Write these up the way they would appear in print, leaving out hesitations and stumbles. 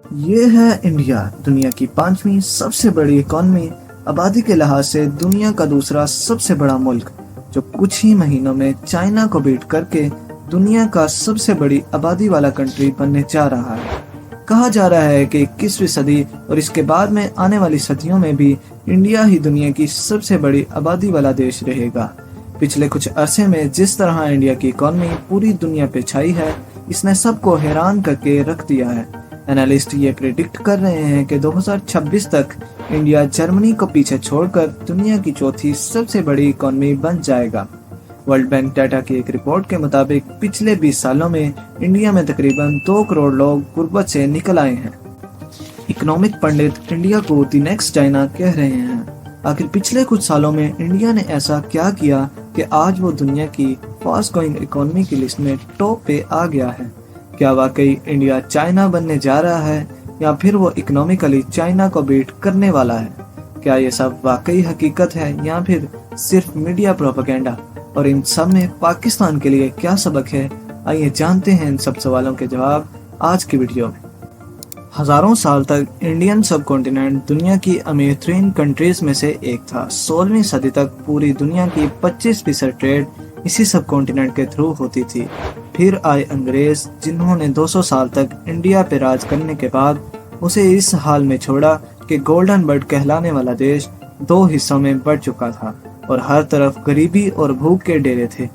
یہ ہے انڈیا، دنیا کی 5ویں سب سے بڑی اکانومی، آبادی کے لحاظ سے دنیا کا دوسرا سب سے بڑا ملک، جو کچھ ہی مہینوں میں چائنا کو بیٹ کر کے دنیا کا سب سے بڑی آبادی والا کنٹری بننے جا رہا ہے۔ کہا جا رہا ہے کہ 21ویں صدی اور اس کے بعد میں آنے والی صدیوں میں بھی انڈیا ہی دنیا کی سب سے بڑی آبادی والا دیش رہے گا۔ پچھلے کچھ عرصے میں جس طرح انڈیا کی اکانومی پوری دنیا پہ چھائی ہے، اس نے سب کو حیران کر کے رکھ دیا ہے۔ اینالسٹ یہ پریڈکٹ کر رہے ہیں کہ 2026 تک انڈیا جرمنی کو پیچھے چھوڑ کر دنیا کی چوتھی سب سے بڑی اکانومی بن جائے گا۔ ورلڈ بینک ڈیٹا کی ایک رپورٹ کے مطابق پچھلے 20 سالوں میں انڈیا میں تقریباً 2 کروڑ لوگ غربت سے نکل آئے ہیں۔ اکنامک پنڈت انڈیا کو دی نیکسٹ چائنا کہہ رہے ہیں۔ آخر پچھلے کچھ سالوں میں انڈیا نے ایسا کیا کیا کہ آج وہ دنیا کی فاسٹ گروئنگ اکانومی کی لسٹ میں ٹاپ پہ آ گیا ہے؟ کیا واقعی انڈیا چائنا بننے جا رہا ہے یا پھر وہ اکنامیکلی چائنا کو بیٹ کرنے والا ہے؟ کیا یہ سب واقعی حقیقت ہے یا پھر صرف میڈیا پروپیگنڈا؟ اور ان سب میں پاکستان کے لیے کیا سبق ہے؟ آئیے جانتے ہیں ان سب سوالوں کے جواب آج کی ویڈیو میں۔ ہزاروں سال تک انڈین سب کانٹیننٹ دنیا کی امیر ترین کنٹریز میں سے ایک تھا۔ 16ویں صدی تک پوری دنیا کی 25% ٹریڈ اسی سب کانٹیننٹ کے تھرو ہوتی تھی۔ پھر آئے انگریز، جنہوں نے 200 سال تک انڈیا پہ راج کرنے کے بعد اسے اس حال میں چھوڑا کہ گولڈن برڈ کہلانے والا دیش 2 حصوں میں بٹ چکا تھا اور ہر طرف غریبی اور بھوک کے ڈیرے تھے۔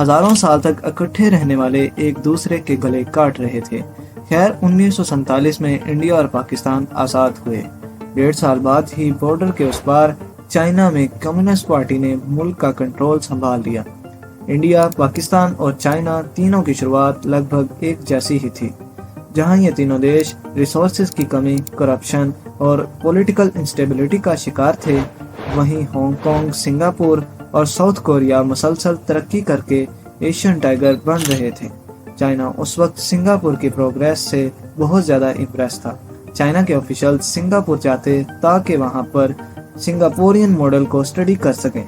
ہزاروں سال تک اکٹھے رہنے والے ایک دوسرے کے گلے کاٹ رہے تھے۔ خیر 1947 میں انڈیا اور پاکستان آزاد ہوئے۔ 1.5 سال بعد ہی بارڈر کے اس پار چائنا میں کمیونسٹ پارٹی نے ملک کا کنٹرول سنبھال لیا۔ انڈیا، پاکستان اور چائنا تینوں کی شروعات لگ بھگ ایک جیسی ہی تھی۔ جہاں یہ تینوں دیش ریسورسز کی کمی، کرپشن اور پولیٹیکل انسٹیبلٹی کا شکار تھے، وہیں ہانگ کانگ، سنگاپور اور ساؤتھ کوریا مسلسل ترقی کر کے ایشین ٹائیگر بن رہے تھے۔ چائنا اس وقت سنگاپور کی پروگریس سے بہت زیادہ امپریس تھا۔ چائنا کے آفیشل سنگاپور جاتے تاکہ وہاں پر سنگاپورین ماڈل کو اسٹڈی کر سکیں۔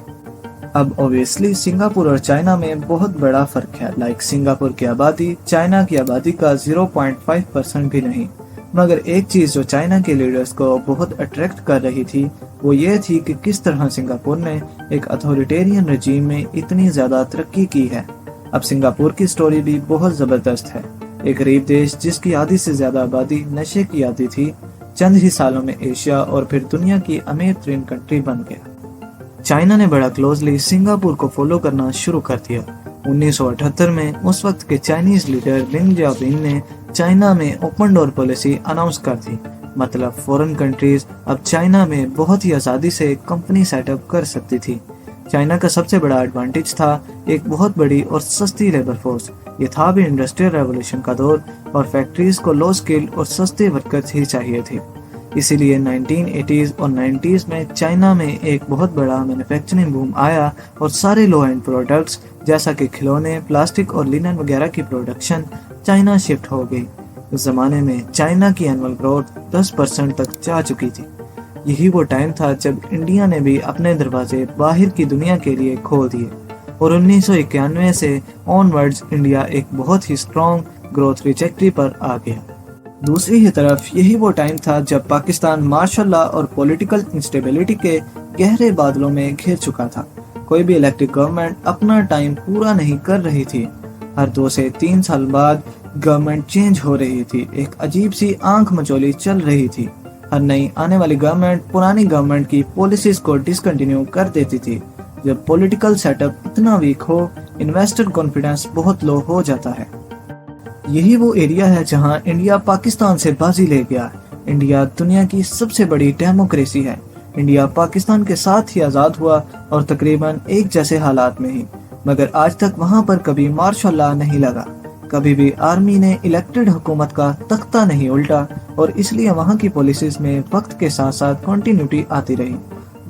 اب اوبیسلی سنگاپور اور چائنا میں بہت بڑا فرق ہے۔ سنگاپور کی آبادی چائنا کی آبادی کا 0.5% بھی نہیں، مگر ایک چیز جو چائنا کے لیڈرز کو بہت اٹریکٹ کر رہی تھی وہ یہ تھی کہ کس طرح سنگاپور نے ایک اتھارٹیرین رجیم میں اتنی زیادہ ترقی کی ہے۔ اب سنگاپور کی سٹوری بھی بہت زبردست ہے۔ ایک غریب دیش جس کی آدھی سے زیادہ آبادی نشے کی عادی تھی، چند ہی سالوں میں ایشیا اور پھر دنیا کی امیر ترین کنٹری بن گیا۔ چائنا نے بڑا کلوزلی سنگاپور کو فالو کرنا شروع کر دیا۔ 1978 میں اس وقت کے چائنیز لیڈر لنگ جیاوپنگ نے چائنا میں اوپن ڈور پالیسی اناؤنس کر دی، مطلب فورن کنٹریز اب چائنا میں بہت ہی آزادی سے کمپنی سیٹ اپ کر سکتی تھی۔ چائنا کا سب سے بڑا ایڈوانٹیج تھا ایک بہت بڑی اور سستی لیبر فورس۔ یہ تھا بھی انڈسٹریل ریولوشن کا دور اور فیکٹریز کو لو سکل اور سستے ورکرز ہی چاہیے تھی۔ اسی لیے 1980s اور 90s میں چائنا میں ایک بہت بڑا مینوفیکچرنگ بوم آیا اور سارے لو اینڈ پروڈکٹس جیسا کہ کھلونے، پلاسٹک اور لینن وغیرہ کی پروڈکشن چائنا شفٹ ہو گئی۔ اس زمانے میں چائنا کی اینول گروتھ 10% تک جا چکی تھی۔ یہی وہ ٹائم تھا جب انڈیا نے بھی اپنے دروازے باہر کی دنیا کے لیے کھول دیے اور 1991 سے آن ورڈز انڈیا ایک بہت ہی اسٹرانگ گروتھ ٹریجیکٹری پر آ گیا۔ دوسری ہی طرف یہی وہ ٹائم تھا جب پاکستان مارشل لا اور پولیٹیکل انسٹیبلٹی کے گہرے بادلوں میں گھر چکا تھا۔ کوئی بھی الیکٹڈ گورنمنٹ اپنا ٹائم پورا نہیں کر رہی تھی۔ ہر 2 سے 3 سال بعد گورنمنٹ چینج ہو رہی تھی۔ ایک عجیب سی آنکھ مچولی چل رہی تھی۔ ہر نئی آنے والی گورنمنٹ پرانی گورنمنٹ کی پالیسیز کو ڈسکنٹینیو کر دیتی تھی۔ جب پولیٹیکل سیٹ اپ اتنا ویک ہو، انویسٹر کانفیڈنس بہت لو ہو جاتا ہے۔ یہی وہ ایریا ہے جہاں انڈیا پاکستان سے بازی لے گیا۔ انڈیا دنیا کی سب سے بڑی ڈیموکریسی ہے۔ انڈیا پاکستان کے ساتھ ہی آزاد ہوا اور تقریباً ایک جیسے حالات میں ہی، مگر آج تک وہاں پر کبھی مارشل لا نہیں لگا، کبھی بھی آرمی نے الیکٹڈ حکومت کا تختہ نہیں الٹا اور اس لیے وہاں کی پالیسیز میں وقت کے ساتھ ساتھ کنٹینیوٹی آتی رہی۔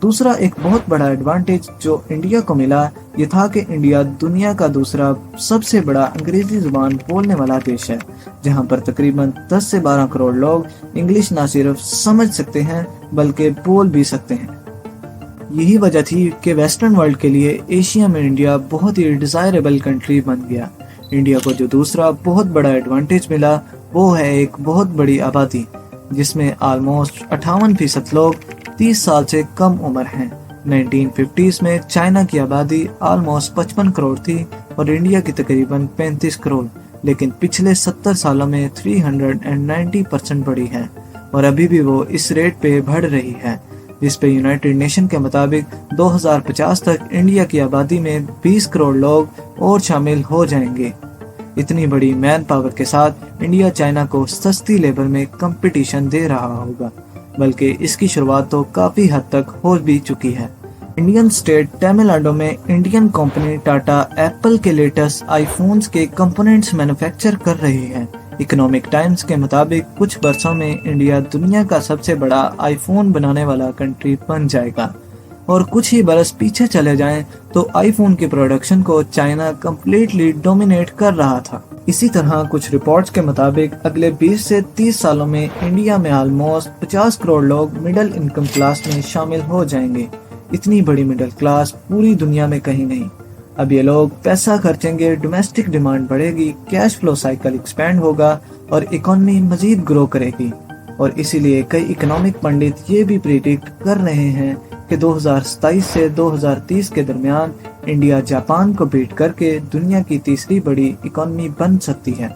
دوسرا ایک بہت بڑا ایڈوانٹیج جو انڈیا کو ملا یہ تھا کہ انڈیا دنیا کا دوسرا سب سے بڑا انگریزی زبان بولنے والا دیش ہے، جہاں پر تقریباً 10 سے 12 کروڑ لوگ انگلش نہ صرف سمجھ سکتے ہیں بلکہ بول بھی سکتے ہیں۔ یہی وجہ تھی کہ ویسٹرن ورلڈ کے لیے ایشیا میں انڈیا بہت ہی ڈیزائریبل کنٹری بن گیا۔ انڈیا کو جو دوسرا بہت بڑا ایڈوانٹیج ملا وہ ہے ایک بہت بڑی آبادی۔ जिसमें ऑलमोस्ट 58% लोग 30 साल से कम उम्र हैं। 1950s में चाइना की आबादी ऑलमोस्ट 55 करोड़ थी और इंडिया की तकरीबन 35 करोड़, लेकिन पिछले 70 सालों में 390% बढ़ी है और अभी भी वो इस रेट पे बढ़ रही है, जिस पे यूनाइटेड नेशन के मुताबिक 2050 तक इंडिया की आबादी में 20 करोड़ लोग और शामिल हो जाएंगे। इतनी बड़ी मैन पावर के साथ इंडिया चाइना को सस्ती लेबर में कंपटीशन दे रहा होगा, बल्कि इसकी शुरुआत तो काफी हद तक हो भी चुकी है। इंडियन स्टेट तमिलनाडु में इंडियन कंपनी टाटा एप्पल के लेटेस्ट आईफोन्स के कंपोनेंट्स मैन्युफैक्चर कर रही है। इकोनॉमिक टाइम्स के मुताबिक कुछ वर्षों में इंडिया दुनिया का सबसे बड़ा आईफोन बनाने वाला कंट्री बन जाएगा और कुछ ही बरस पीछे चले जाएं तो आईफोन की प्रोडक्शन को चाइना कंप्लीटली डोमिनेट कर रहा था। इसी तरह कुछ रिपोर्ट्स के मुताबिक अगले 20 से 30 सालों में इंडिया में ऑलमोस्ट 50 करोड़ लोग मिडिल इनकम क्लास में शामिल हो जाएंगे। इतनी बड़ी मिडिल क्लास पूरी दुनिया में कहीं नहीं। अब ये लोग पैसा खर्चेंगे, डोमेस्टिक डिमांड बढ़ेगी, कैश फ्लो साइकिल एक्सपैंड होगा और इकोनॉमी मजीद ग्रो करेगी। और इसीलिए कई इकोनॉमिक पंडित ये भी प्रिडिक्ट कर रहे हैं कि 2027 से 2030 के दरमियान इंडिया जापान को बीट करके दुनिया की तीसरी बड़ी इकोनॉमी बन सकती है।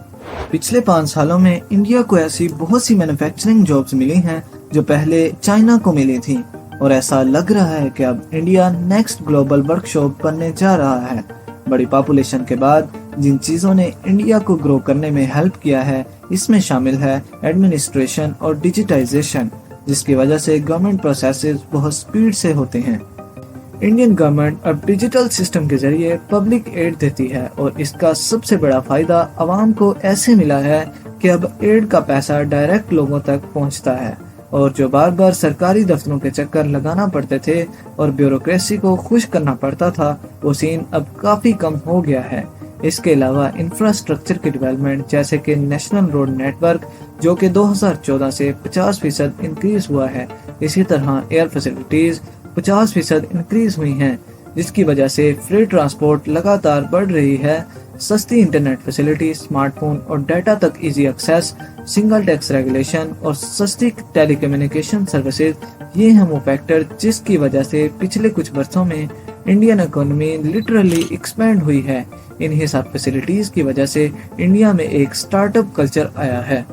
पिछले 5 सालों में इंडिया को ऐसी बहुत सी मैन्युफैक्चरिंग जॉब्स मिली हैं जो पहले चाइना को मिली थी और ऐसा लग रहा है कि अब इंडिया नेक्स्ट ग्लोबल वर्कशॉप बनने जा रहा है। बड़ी पॉपुलेशन के बाद जिन चीजों ने इंडिया को ग्रो करने में हेल्प किया है, इसमें शामिल है एडमिनिस्ट्रेशन और डिजिटाइजेशन, जिसकी वजह से गवर्नमेंट प्रोसेसेस बहुत स्पीड से होते हैं। इंडियन गवर्नमेंट अब डिजिटल सिस्टम के जरिए पब्लिक एड देती है और इसका सबसे बड़ा फायदा आवाम को ऐसे मिला है कि अब एड का पैसा डायरेक्ट लोगों तक पहुंचता है और जो बार बार सरकारी दफ्तरों के चक्कर लगाना पड़ते थे और ब्यूरोक्रेसी को खुश करना पड़ता था, वो सीन अब काफी कम हो गया है। इसके अलावा इंफ्रास्ट्रक्चर की डेवलपमेंट जैसे कि नेशनल रोड नेटवर्क जो कि 2014 से 50% इंक्रीज हुआ है, इसी तरह एयर फैसिलिटीज 50% इंक्रीज हुई हैं, जिसकी वजह से फ्रेट ट्रांसपोर्ट लगातार बढ़ रही है। सस्ती इंटरनेट फैसिलिटी, स्मार्टफोन और डाटा तक easy access, single tax regulation और सस्ती टेलीकम्युनिकेशन सर्विसेज, ये हैं वो फैक्टर जिसकी वजह से पिछले कुछ वर्षों में इंडियन इकोनॉमी लिटरली एक्सपैंड हुई है। इन्हीं सब फैसिलिटीज की वजह से इंडिया में एक स्टार्टअप कल्चर आया है।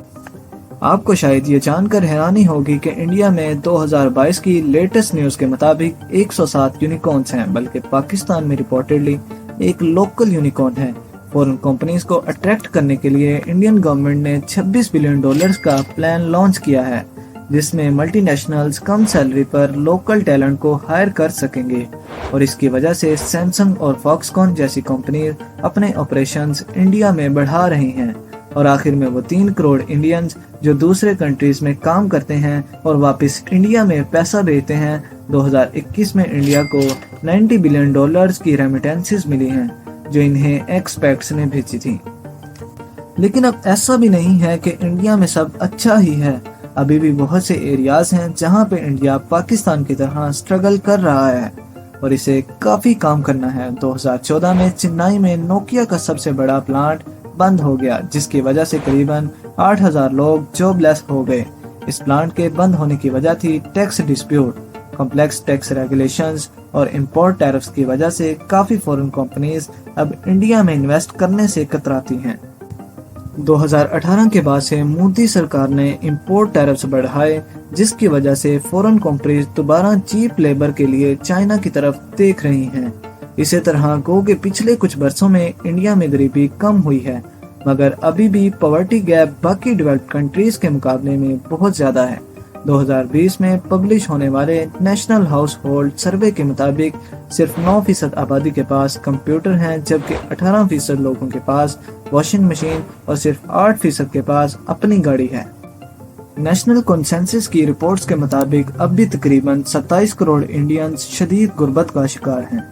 आपको शायद ये जानकर हैरानी होगी कि इंडिया में 2022 की लेटेस्ट न्यूज के मुताबिक 107 यूनिकॉर्न्स हैं, बल्कि पाकिस्तान में रिपोर्टेडली एक लोकल यूनिकॉर्न है। फॉरेन कंपनीज को अट्रैक्ट करने के लिए इंडियन गवर्नमेंट ने $26 बिलियन का प्लान लॉन्च किया है, जिसमें मल्टीनेशनल्स कम सैलरी पर लोकल टैलेंट को हायर कर सकेंगे और इसकी वजह से सैमसंग और फॉक्सकॉन जैसी कंपनी अपने ऑपरेशंस इंडिया में बढ़ा रही हैं। और आखिर में वो 3 करोड़ इंडियंस जो दूसरे कंट्रीज में काम करते हैं और वापस इंडिया में पैसा भेजते हैं, 2021 में इंडिया को $90 बिलियन की रेमिटेंसेस मिली हैं जो इन्हें एक्सपेक्ट्स ने भेजी थी। लेकिन अब ऐसा भी नहीं है कि इंडिया में सब अच्छा ही है। अभी भी बहुत से एरियाज हैं जहां पे इंडिया पाकिस्तान की तरह स्ट्रगल कर रहा है और इसे काफी काम करना है। 2014 में चेन्नई में नोकिया का सबसे बड़ा प्लांट बंद हो गया, जिसकी वजह से करीबन 8,000 लोग जॉबलेस हो गए। इस प्लांट के बंद होने की वजह थी tax dispute, complex tax regulations और इंपोर्ट टैरिफ्स की वजह से काफी फॉरेन कंपनीज अब इंडिया में इन्वेस्ट करने से कतराती हैं। 2018 के बाद से मोदी सरकार ने इंपोर्ट टैरिफ्स बढ़ाए, जिसकी वजह से फॉरेन कंट्रीज दोबारा चीप लेबर के लिए चाइना की तरफ देख रही हैं। इसी तरह गो के पिछले कुछ वर्षों में इंडिया में गरीबी कम हुई है, मगर अभी भी पॉवर्टी गैप बाकी डेवलप्ड कंट्रीज के मुकाबले में बहुत ज्यादा है। 2020 में पब्लिश होने वाले नेशनल हाउस होल्ड सर्वे के मुताबिक सिर्फ 9% आबादी के पास कंप्यूटर हैं, जबकि 18% लोगों के पास वॉशिंग मशीन और सिर्फ 8% के पास अपनी गाड़ी है। नेशनल कंसेंसस की रिपोर्ट्स के मुताबिक अब भी तकरीबन 27 करोड़ इंडियंस शदीद गुर्बत का शिकार हैं।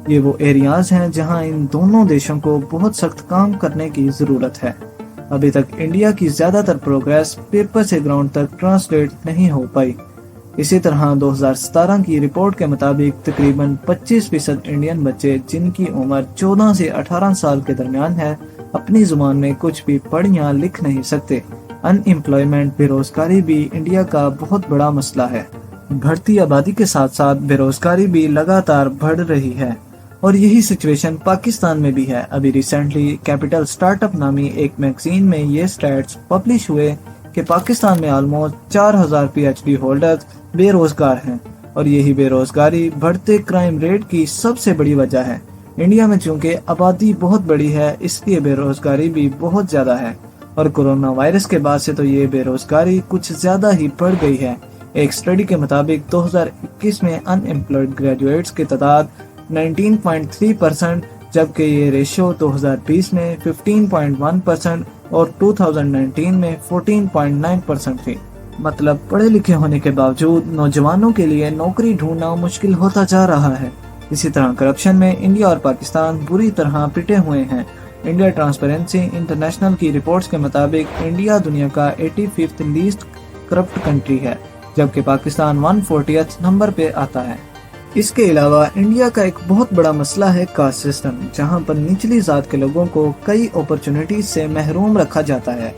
ये वो एरियाज हैं जहां इन दोनों देशों को बहुत सख्त काम करने की जरूरत है। अभी तक इंडिया की ज्यादातर प्रोग्रेस पेपर से ग्राउंड तक ट्रांसलेट नहीं हो पाई। इसी तरह 2017 की रिपोर्ट के मुताबिक तकरीबन 25% इंडियन बच्चे जिनकी उम्र 14 से 18 साल के दरमियान है, अपनी जुबान में कुछ भी पढ़ या लिख नहीं सकते। अनएम्प्लॉयमेंट बेरोजगारी भी इंडिया का बहुत बड़ा मसला है। बढ़ती आबादी के साथ साथ बेरोजगारी भी लगातार बढ़ रही है और यही सिचुएशन पाकिस्तान में भी है। अभी रिसेंटली कैपिटल स्टार्टअप नामी एक मैगजीन में ये स्टैट्स पब्लिश हुए कि पाकिस्तान में ऑलमोस्ट 4000 पीएचडी होल्डर्स बेरोजगार हैं और यही बेरोजगारी बढ़ते क्राइम रेट की सबसे बड़ी वजह है। इंडिया में चूंकि आबादी बहुत बड़ी है इसलिए बेरोजगारी भी बहुत ज्यादा है और कोरोना वायरस के बाद से तो ये बेरोजगारी कुछ ज्यादा ही बढ़ गई है। एक स्टडी के मुताबिक 2021 में अनएम्प्लॉयड ग्रेजुएट्स की तादाद 19.3%, जबकि ये रेशियो 2020 में 15.1% और 2019 में 14.9% थी। मतलब पढ़े लिखे होने के बावजूद नौजवानों के लिए नौकरी ढूंढना मुश्किल होता जा रहा है। इसी तरह करप्शन में इंडिया और पाकिस्तान बुरी तरह पिटे हुए हैं। इंडिया ट्रांसपेरेंसी इंटरनेशनल की रिपोर्ट्स के मुताबिक इंडिया दुनिया का 85th लीस्ट करप्ट कंट्री है, जबकि पाकिस्तान 140th नंबर पे आता है। इसके अलावा इंडिया का एक बहुत बड़ा मसला है कास्ट सिस्टम, जहां पर निचली जात के लोगों को कई अपॉर्चुनिटीज से महरूम रखा जाता है।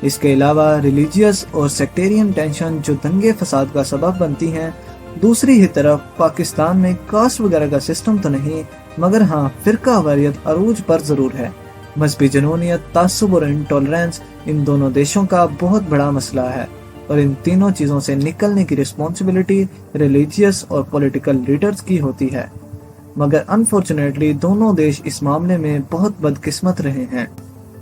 इसके अलावा रिलीजियस और सेक्टेरियन टेंशन जो दंगे फसाद का सबब बनती हैं। दूसरी ही तरफ पाकिस्तान में कास्ट वगैरह का सिस्टम तो नहीं, मगर हाँ फिरका वारियत अरूज पर जरूर है। मजहबी जनूनियत, तासुब और इंटॉलरेंस इन दोनों देशों का बहुत बड़ा मसला है और इन तीनों चीजों से निकलने की रिस्पॉन्सिबिलिटी रिलीजियस और पॉलिटिकल लीडर्स की होती है। मगर अनफॉर्चुनेटली दोनों देश इस मामले में बहुत बदकिस्मत रहे हैं।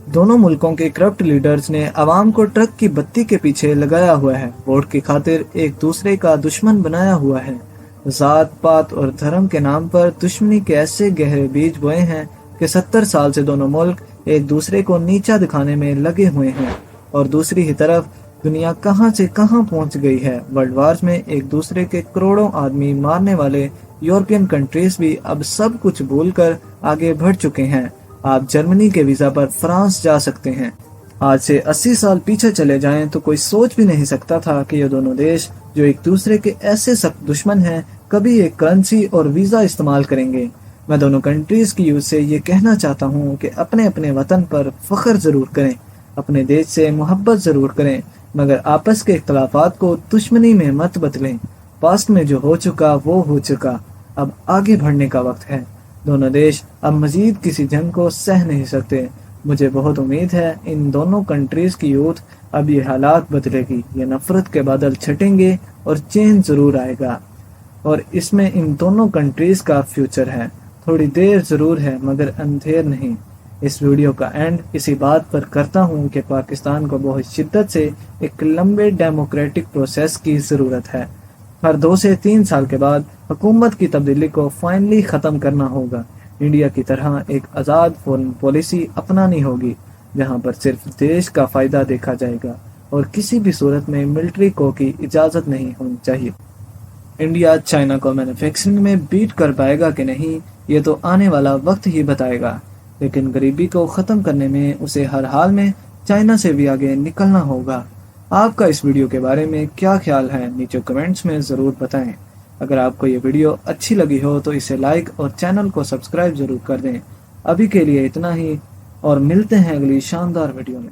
दोनों मुल्कों के करप्ट लीडर्स ने आवाम को ट्रक की बत्ती के पीछे लगाया हुआ है, वोट की खातिर एक दूसरे का दुश्मन बनाया हुआ है। जात पात और धर्म के नाम पर दुश्मनी के ऐसे गहरे बीज बोए हैं कि 70 साल से दोनों मुल्क एक दूसरे को नीचा दिखाने में लगे हुए हैं। और दूसरी ही तरफ दुनिया कहां से कहां पहुंच गई है। वर्ल्ड वार्स में एक दूसरे के करोड़ों आदमी मारने वाले यूरोपियन कंट्रीज भी अब सब कुछ भूलकर आगे बढ़ चुके हैं। आप जर्मनी के वीजा पर फ्रांस जा सकते हैं। आज से 80 साल पीछे चले जाएं तो कोई सोच भी नहीं सकता था कि ये दोनों देश जो एक दूसरे के ऐसे सख्त दुश्मन हैं कभी एक करेंसी और वीजा इस्तेमाल करेंगे। मैं दोनों कंट्रीज की यूथ से ये कहना चाहता हूँ कि अपने अपने वतन पर फख्र जरूर करें, अपने देश से मोहब्बत जरूर करें, मगर आपस के इख्तलाफात को दुश्मनी में मत बदलें। पास्ट में जो हो चुका वो हो चुका, अब आगे बढ़ने का वक्त है। दोनों देश अब मजीद किसी जंग को सह नहीं सकते। मुझे बहुत उम्मीद है इन दोनों कंट्रीज की यूथ अब ये हालात बदलेगी, ये नफरत के बादल छटेंगे और चेंज जरूर आएगा और इसमें इन दोनों कंट्रीज का फ्यूचर है। थोड़ी देर जरूर है मगर अंधेर नहीं। इस वीडियो का एंड इसी बात पर करता हूँ कि पाकिस्तान को बहुत शिद्दत से एक लंबे डेमोक्रेटिक प्रोसेस की ज़रूरत है। हर 2 से 3 साल के बाद हुकूमत की तब्दीली को फाइनली ख़त्म करना होगा। इंडिया की तरह एक आज़ाद फॉरेन पॉलिसी अपनानी होगी जहाँ पर सिर्फ देश का फ़ायदा देखा जाएगा और किसी भी सूरत में मिलिट्री को की इजाज़त नहीं होनी चाहिए। इंडिया चाइना को मैन्युफैक्चरिंग में बीट कर पाएगा कि नहीं ये तो आने वाला वक्त ही बताएगा, लेकिन गरीबी को ख़त्म करने में उसे हर हाल में चाइना से भी आगे निकलना होगा। आपका इस वीडियो के बारे में क्या ख्याल है नीचे कमेंट्स में ज़रूर बताएं। अगर आपको ये वीडियो अच्छी लगी हो तो इसे लाइक और चैनल को सब्सक्राइब ज़रूर कर दें। अभी के लिए इतना ही और मिलते हैं अगली शानदार वीडियो में।